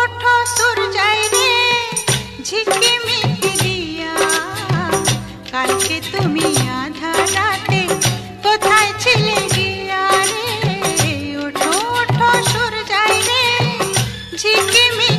ওঠো সূর্যাই রে ঝিকিমিকি দিয়া, কালকে তুমি আধার রাতে কোথায় ছিলে গিয়া রে? ওঠো ওঠো সূর্যাই রে ঝিকিমিকি